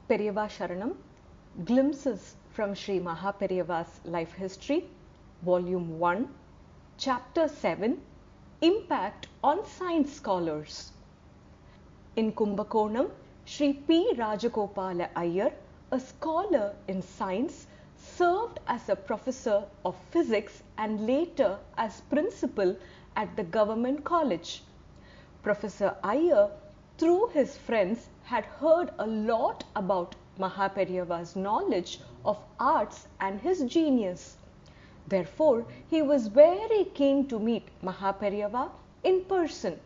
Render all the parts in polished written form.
Periyava Sharanam, Glimpses from Sri MahaPeriyava's Life History, Volume 1, Chapter 7, Impact on Science Scholars. In Kumbakonam, Sri P. Rajagopala Iyer, a scholar in science, served as a professor of physics and later as principal at the government college. Professor Iyer, through his friends, had heard a lot about MahaPeriyava's knowledge of arts and his genius. Therefore, he was very keen to meet MahaPeriyava in person.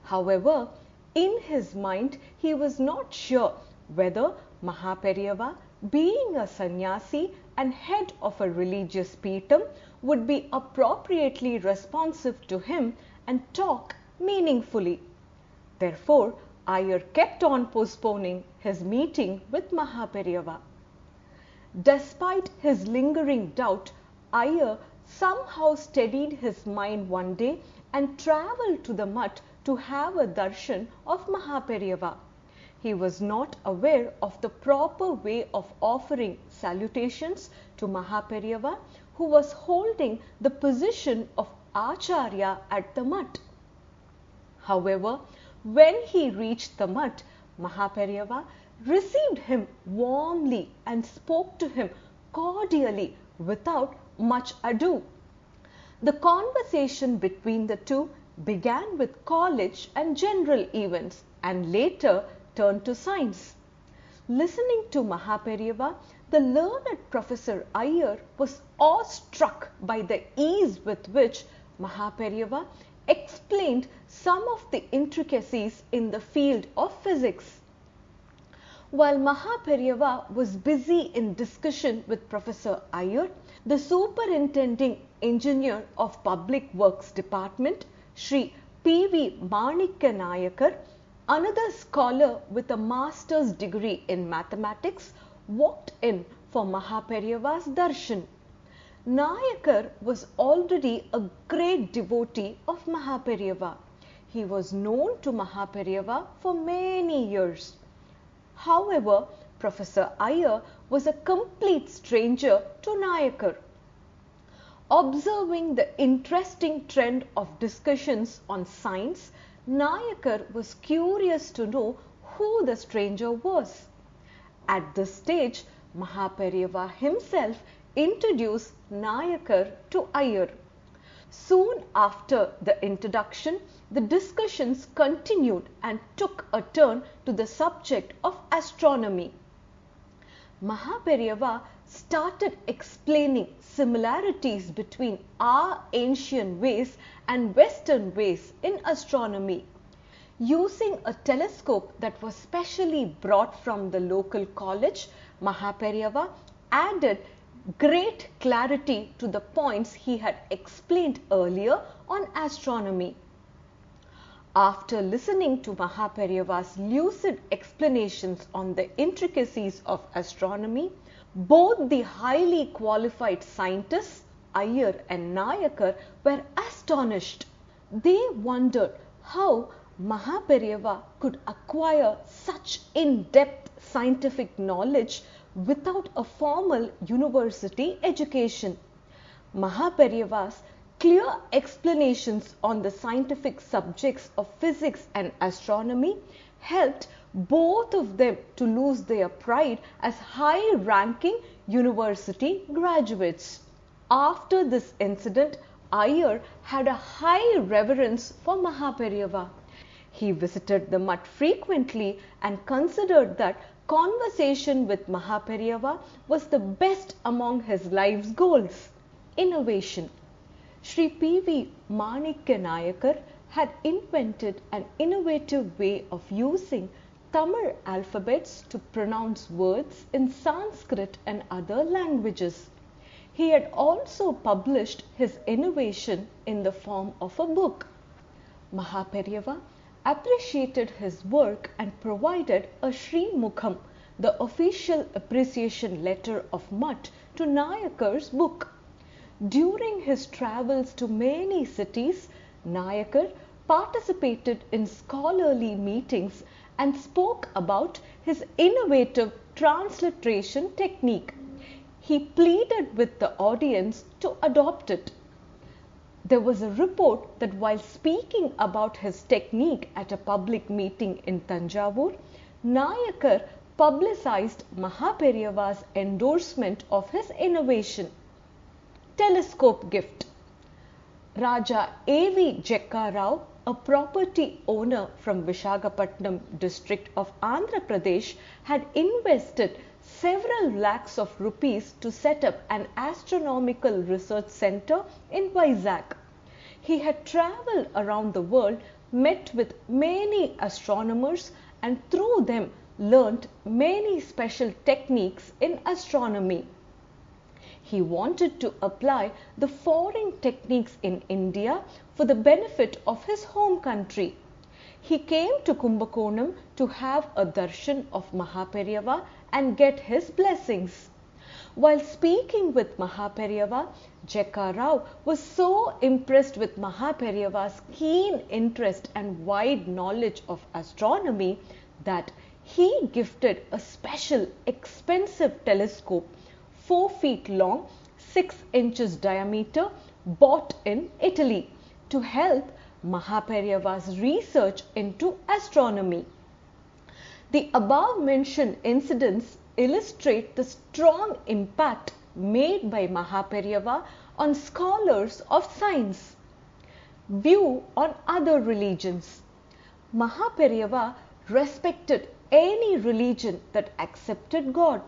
However, in his mind, he was not sure whether MahaPeriyava, being a sannyasi and head of a religious peetham, would be appropriately responsive to him and talk meaningfully. Therefore, Iyer kept on postponing his meeting with MahaPeriyava. Despite his lingering doubt, Iyer somehow steadied his mind one day and travelled to the mutt to have a darshan of MahaPeriyava. He was not aware of the proper way of offering salutations to MahaPeriyava, who was holding the position of Acharya at the mutt. However, when he reached the mutt, MahaPeriyava received him warmly and spoke to him cordially without much ado. The conversation between the two began with college and general events and later turned to science. Listening to MahaPeriyava, the learned Professor Iyer was awestruck by the ease with which MahaPeriyava explained some of the intricacies in the field of physics. While MahaPeriyava was busy in discussion with Professor Iyer, the superintending engineer of Public Works Department, Sri P.V. Nayakar, another scholar with a master's degree in mathematics, walked in for MahaPeriyava's darshan. Nayakar was already a great devotee of MahaPeriyava. He was known to MahaPeriyava for many years. However, Professor Iyer was a complete stranger to Nayakar. Observing the interesting trend of discussions on science, Nayakar was curious to know who the stranger was. At this stage, MahaPeriyava himself introduced Nayakar to Iyer. Soon after the introduction, the discussions continued and took a turn to the subject of astronomy. MahaPeriyava started explaining similarities between our ancient ways and Western ways in astronomy. Using a telescope that was specially brought from the local college, MahaPeriyava added great clarity to the points he had explained earlier on astronomy. After listening to MahaPeriyava's lucid explanations on the intricacies of astronomy, both the highly qualified scientists, Iyer and Nayakar, were astonished. They wondered how MahaPeriyava could acquire such in-depth scientific knowledge without a formal university education. MahaPeriyava's clear explanations on the scientific subjects of physics and astronomy helped both of them to lose their pride as high-ranking university graduates. After this incident, Iyer had a high reverence for MahaPeriyava. He visited the mutt frequently and considered that conversation with MahaPeriyava was the best among his life's goals. Innovation. Sri P.V. Nayakar had invented an innovative way of using Tamil alphabets to pronounce words in Sanskrit and other languages. He had also published his innovation in the form of a book. MahaPeriyava appreciated his work and provided a Sri Mukham, the official appreciation letter of mutt, to Nayakar's book. During his travels to many cities, Nayakar participated in scholarly meetings and spoke about his innovative transliteration technique. He pleaded with the audience to adopt it. There was a report that while speaking about his technique at a public meeting in Tanjavur, Nayakar publicized MahaPeriyava's endorsement of his innovation. Telescope gift. Raja A.V. Jekka Rao, a property owner from Visakhapatnam district of Andhra Pradesh, had invested several lakhs of rupees to set up an astronomical research center in Vizag. He had travelled around the world, met with many astronomers, and through them learnt many special techniques in astronomy. He wanted to apply the foreign techniques in India for the benefit of his home country. He came to Kumbakonam to have a darshan of MahaPeriyava and get his blessings. While speaking with MahaPeriyava, Jekka Rao was so impressed with MahaPeriyava's keen interest and wide knowledge of astronomy that he gifted a special expensive telescope 4 feet long, 6 inches diameter, bought in Italy to help MahaPeriyava's research into astronomy. The above mentioned incidents illustrate the strong impact made by MahaPeriyava on scholars of science. View on other religions. MahaPeriyava respected any religion that accepted God.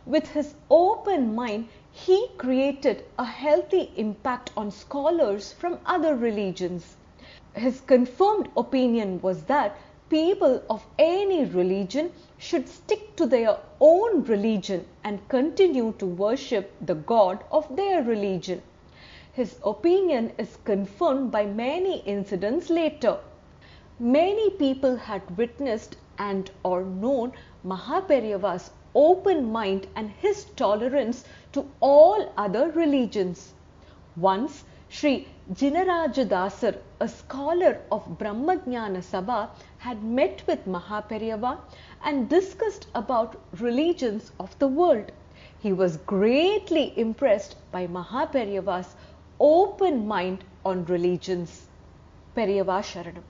With his open mind, he created a healthy impact on scholars from other religions. His confirmed opinion was that people of any religion should stick to their own religion and continue to worship the God of their religion. His opinion is confirmed by many incidents later. Many people had witnessed and or known MahaPeriyava's open mind and his tolerance to all other religions. Once, Sri Jinarajadasar, a scholar of Brahmajnana Sabha, had met with MahaPeriyava and discussed about religions of the world. He was greatly impressed by MahaPeriyava's open mind on religions. Periyava Sharanam.